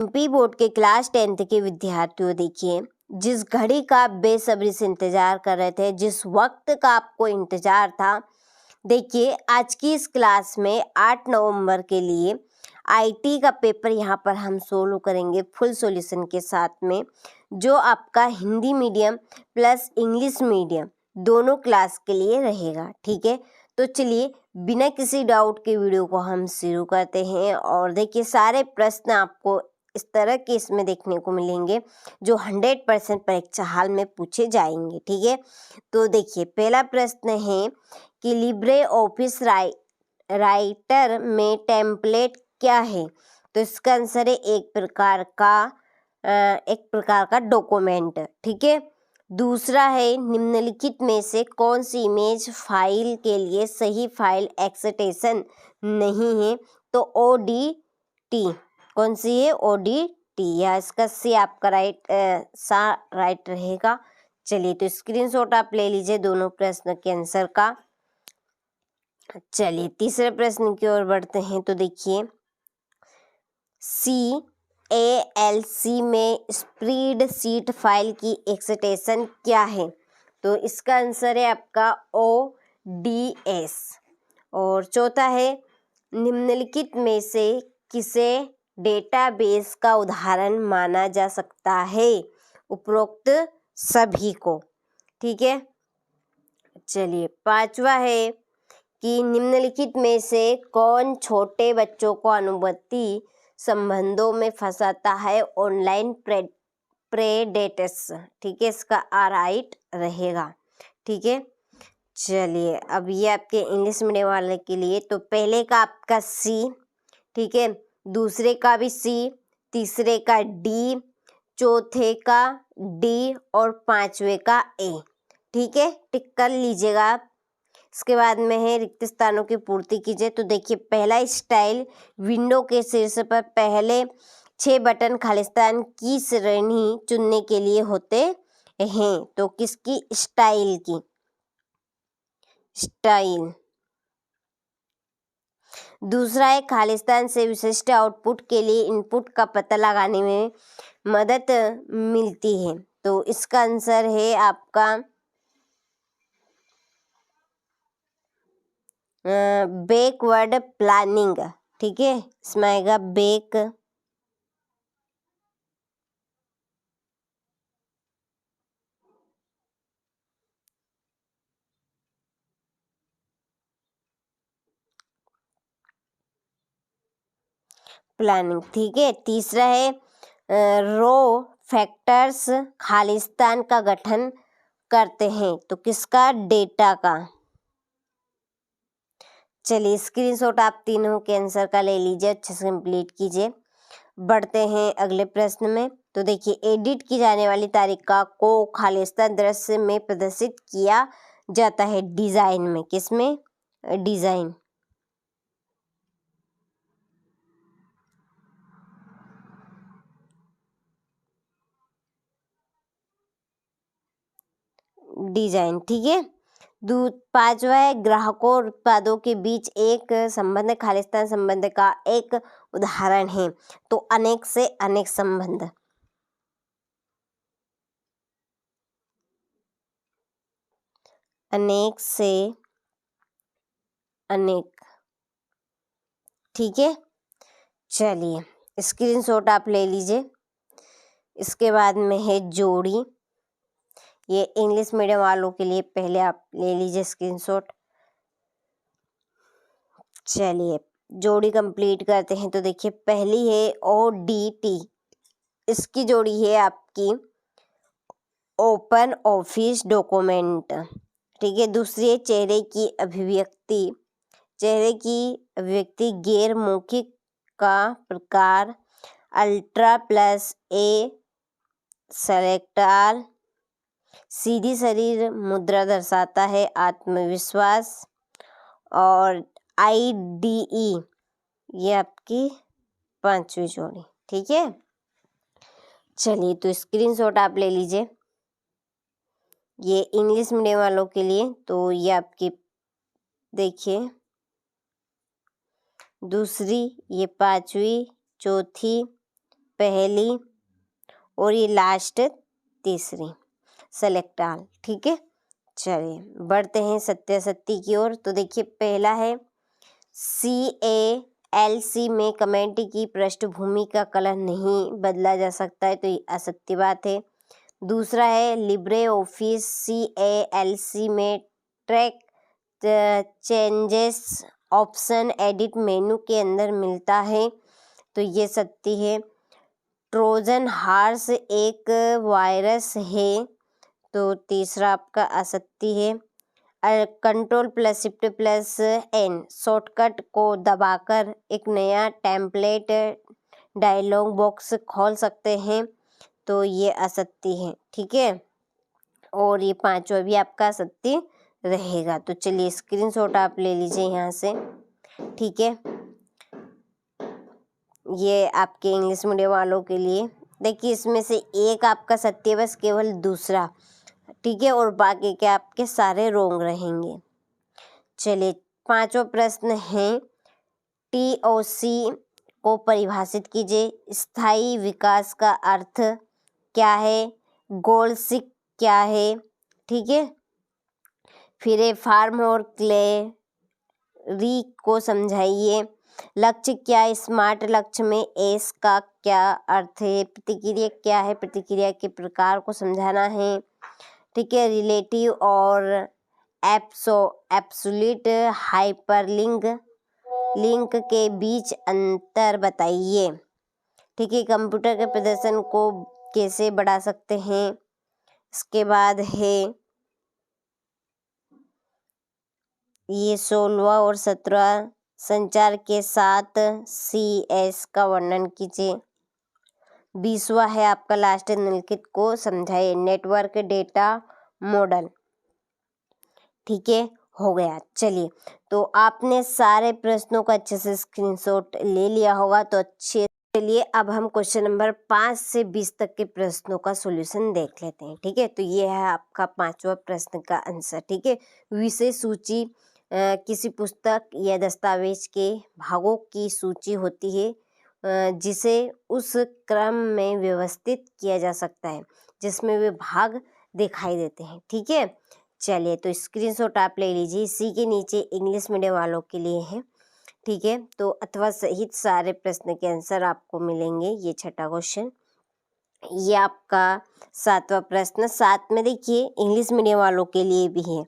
MP board के class 10th के विद्यार्थियों, देखिए जिस घड़ी का आप बेसब्री से इंतजार कर रहे थे, जिस वक्त का आपको इंतजार था, देखिए आज की इस क्लास में 8 नवंबर के लिए आईटी का पेपर यहाँ पर हम सोल्व करेंगे फुल सॉल्यूशन के साथ में, जो आपका Hindi medium plus English medium दोनों क्लास के लिए रहेगा। ठीक है, तो चलिए बिना किसी डाउट के वीडियो को हम शुरू करते हैं। और देखिए सारे प्रश्न आपको इस तरह के इसमें देखने को मिलेंगे जो 100% परीक्षा हाल में पूछे जाएंगे। ठीक है, तो देखिए पहला प्रश्न है कि लिब्रे ऑफिस राइटर में टेम्पलेट क्या है? तो इसका आंसर है एक प्रकार का डॉक्यूमेंट। ठीक है, दूसरा है निम्नलिखित में से कौन सी इमेज फाइल के लिए सही फाइल एक्सटेंशन नहीं है? तो ODT कौन सी है? ODT, या इसका सी आपका राइट रहेगा। चलिए तो स्क्रीनशॉट आप ले लीजिए दोनों प्रश्न के आंसर का। चलिए तीसरे प्रश्न की ओर बढ़ते हैं। तो देखिए CALC में स्प्रेडशीट फाइल की एक्सटेंशन क्या है? तो इसका आंसर है आपका ODS। और चौथा है निम्नलिखित में से किसे डेटाबेस का उदाहरण माना जा सकता है? उपरोक्त सभी को। ठीक है, चलिए पांचवा है कि निम्नलिखित में से कौन छोटे बच्चों को अनुवर्ती संबंधों में फंसाता है? Online predators. ठीक है, इसका राइट रहेगा। ठीक है, चलिए अब ये आपके इंग्लिश मीडियम वाले के लिए, तो पहले का आपका C, ठीक है, दूसरे का भी C, तीसरे का D, चौथे का D और पांचवे का A। ठीक है, टिक कर लीजिएगा आप। इसके बाद में है रिक्त स्थानों की पूर्ति कीजिए। तो देखिए पहला स्टाइल, विंडो के शीर्ष पर पहले 6 बटन खालिस्तान की श्रेणी चुनने के लिए होते हैं। तो किसकी? स्टाइल की। स्टाइल। दूसरा है खालिस्तान से विशिष्ट आउटपुट के लिए इनपुट का पता लगाने में मदद मिलती है। तो इसका आंसर है आपका बैकवर्ड प्लानिंग। ठीक है, इसमें आएगा बैक प्लानिंग। ठीक है, तीसरा है रो फैक्टर्स खालिस्तान का गठन करते हैं। तो किसका? डेटा का। चलिए स्क्रीनशॉट आप तीनों के आंसर का ले लीजिए, अच्छे से कंप्लीट कीजिए। बढ़ते हैं अगले प्रश्न में। तो देखिए एडिट की जाने वाली तालिका को खालिस्तान दृश्य में प्रदर्शित किया जाता है डिजाइन में। किसमें? डिजाइन। डिजाइन। ठीक है, पांचवा है ग्राहकों और उत्पादों के बीच एक संबंध खालिस्तान संबंध का एक उदाहरण है। तो अनेक से अनेक संबंध। अनेक से अनेक। ठीक है, चलिए स्क्रीनशॉट आप ले लीजिए। इसके बाद में है जोड़ी। ये इंग्लिश मीडियम वालों के लिए पहले आप ले लीजिए स्क्रीनशॉट। चलिए जोड़ी कंप्लीट करते हैं। तो देखिए पहली है ODT, इसकी जोड़ी है आपकी ओपन ऑफिस डॉक्यूमेंट। ठीक है, दूसरी है चेहरे की अभिव्यक्ति। चेहरे की अभिव्यक्ति गैर मौखिक का प्रकार अल्ट्रा प्लस A सेलेक्टाल। सीधी शरीर मुद्रा दर्शाता है आत्मविश्वास। और IDE ये आपकी पांचवी जोड़ी। ठीक है, चलिए तो स्क्रीनशॉट आप ले लीजिए। ये इंग्लिश मीडियम वालों के लिए, तो ये आपकी देखिए दूसरी, ये पांचवी, चौथी, पहली और ये लास्ट तीसरी, सेलेक्ट ऑल। ठीक है, चलिए बढ़ते हैं सत्यासत्य की ओर। तो देखिए पहला है CALC में कमेंट की पृष्ठभूमि का कलर नहीं बदला जा सकता है, तो ये असत्य बात है। दूसरा है लिब्रे ऑफिस CALC में ट्रैक चेंजेस ऑप्शन एडिट मेनू के अंदर मिलता है, तो ये सत्य है। ट्रोजन हॉर्स एक वायरस है, तो तीसरा आपका असत्य है। Control plus shift plus N shortcut को दबाकर एक नया टेम्पलेट डायलॉग बॉक्स खोल सकते हैं, तो ये असत्य है। ठीक है, और ये पांचवा भी आपका असत्य रहेगा। तो चलिए स्क्रीनशॉट आप ले लीजिए यहाँ से। ठीक है, ये आपके इंग्लिश मीडियम वालों के लिए। देखिए इसमें से एक आपका सत्य, बस केवल दूसरा। ठीक है, और बाकी के आपके सारे रोंग रहेंगे। चलिए पांचवा प्रश्न है TOC को परिभाषित कीजिए। स्थायी विकास का अर्थ क्या है? गोल्सिक क्या है? ठीक है, फिर है फार्म और क्लेरी को समझाइए। लक्ष्य क्या है? स्मार्ट लक्ष्य में एस का क्या अर्थ है? प्रतिक्रिया क्या है? प्रतिक्रिया के प्रकार को समझाना है। ठीक है, रिलेटिव और एब्सोल्यूट हाइपरलिंक के बीच अंतर बताइए। ठीक है, कंप्यूटर के प्रदर्शन को कैसे बढ़ा सकते हैं? इसके बाद है ये 16वां और 17वां संचार के साथ CS का वर्णन कीजिए। 20वां है आपका लास्ट निम्नलिखित को समझाइए। Network data model. ठीक है, हो गया। चलिए, तो आपने सारे प्रश्नों का अच्छे से स्क्रीनशॉट ले लिया होगा, तो अच्छे। चलिए अब हम क्वेश्चन नंबर 5 से 20 तक के प्रश्नों का सॉल्यूशन देख लेते हैं। ठीक है, तो ये है आपका पांचवा प्रश्न का आंसर। ठीक है, विषय सूची किसी पुस्तक या दस्तावेज के भागों की सूची होती है जिसे उस क्रम में व्यवस्थित किया जा सकता है जिसमें वे भाग दिखाई देते हैं। ठीक है, चलिए तो स्क्रीनशॉट आप ले लीजिए। इसी के नीचे इंग्लिश मीडियम वालों के लिए है। ठीक है, तो अथवा सहित सारे प्रश्न के आंसर आपको मिलेंगे। ये छठा क्वेश्चन, ये आपका 7वां प्रश्न। 7 में देखिए इंग्लिश मीडियम वालों के लिए भी है,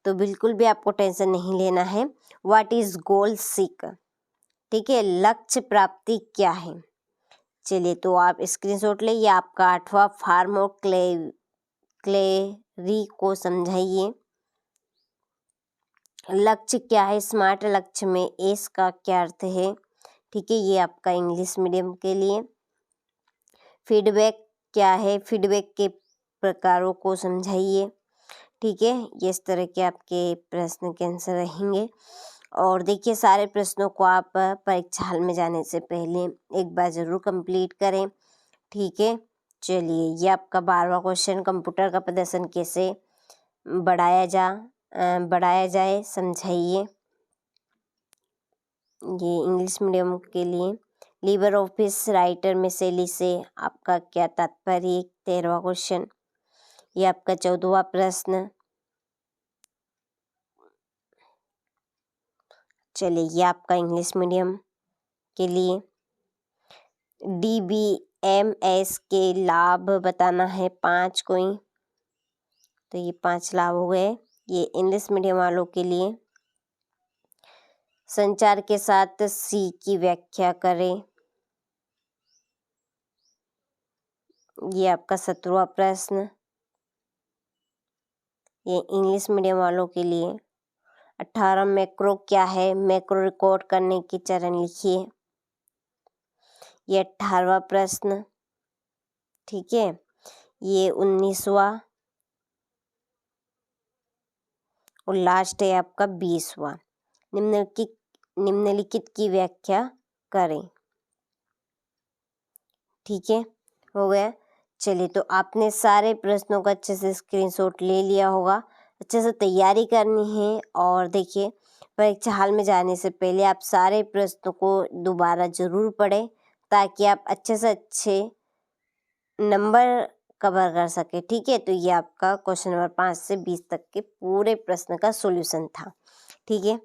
तो बिल्कुल भी आपको टेंशन नहीं लेना है। What is goal seek? ठीक है, लक्ष्य प्राप्ति क्या है? चलिए तो आप स्क्रीनशॉट ले। ये आपका 8वां फार्म और क्लेरी को समझाइए। लक्ष्य क्या है? स्मार्ट लक्ष्य में एस का क्या अर्थ है? ठीक है, ये आपका इंग्लिश मीडियम के लिए। फीडबैक क्या है? फीडबैक के प्रकारों को समझाइए। ठीक है, ये इस तरह के आपके प्रश्न के आंसर रहेंगे। और देखिए सारे प्रश्नों को आप परीक्षा हॉल में जाने से पहले एक बार जरूर कंप्लीट करें। ठीक है, चलिए ये आपका 12वां क्वेश्चन, कंप्यूटर का प्रदर्शन कैसे बढ़ाया जाए समझाइए। ये इंग्लिश मीडियम के लिए। लिबर ऑफिस राइटर में शैली से आपका क्या तात्पर्य? 13वां क्वेश्चन। ये आपका 14वां प्रश्न। चलिए ये आपका इंग्लिश मीडियम के लिए। DBMS के लाभ बताना है 5 कोई, तो ये 5 लाभ हो गए। ये इंग्लिश मीडियम वालों के लिए। संचार के साथ C की व्याख्या करें। ये आपका 17वां प्रश्न, ये इंग्लिश मीडियम वालों के लिए। 18 मैक्रो क्या है? मैक्रो रिकॉर्ड करने के चरण लिखिए। ये 18वां प्रश्न। ठीक है, ये 19वां और लास्ट है आपका 20वां। निम्नलिखित की व्याख्या करें। ठीक है, हो गया। चलिए तो आपने सारे प्रश्नों का अच्छे से स्क्रीनशॉट ले लिया होगा। अच्छे से तैयारी करनी है। और देखिए परीक्षा हॉल में जाने से पहले आप सारे प्रश्नों को दोबारा जरूर पढ़ें, ताकि आप अच्छे से अच्छे नंबर कवर कर सके। ठीक है, तो ये आपका क्वेश्चन नंबर 5 से 20 तक के पूरे प्रश्न का सॉल्यूशन था। ठीक है,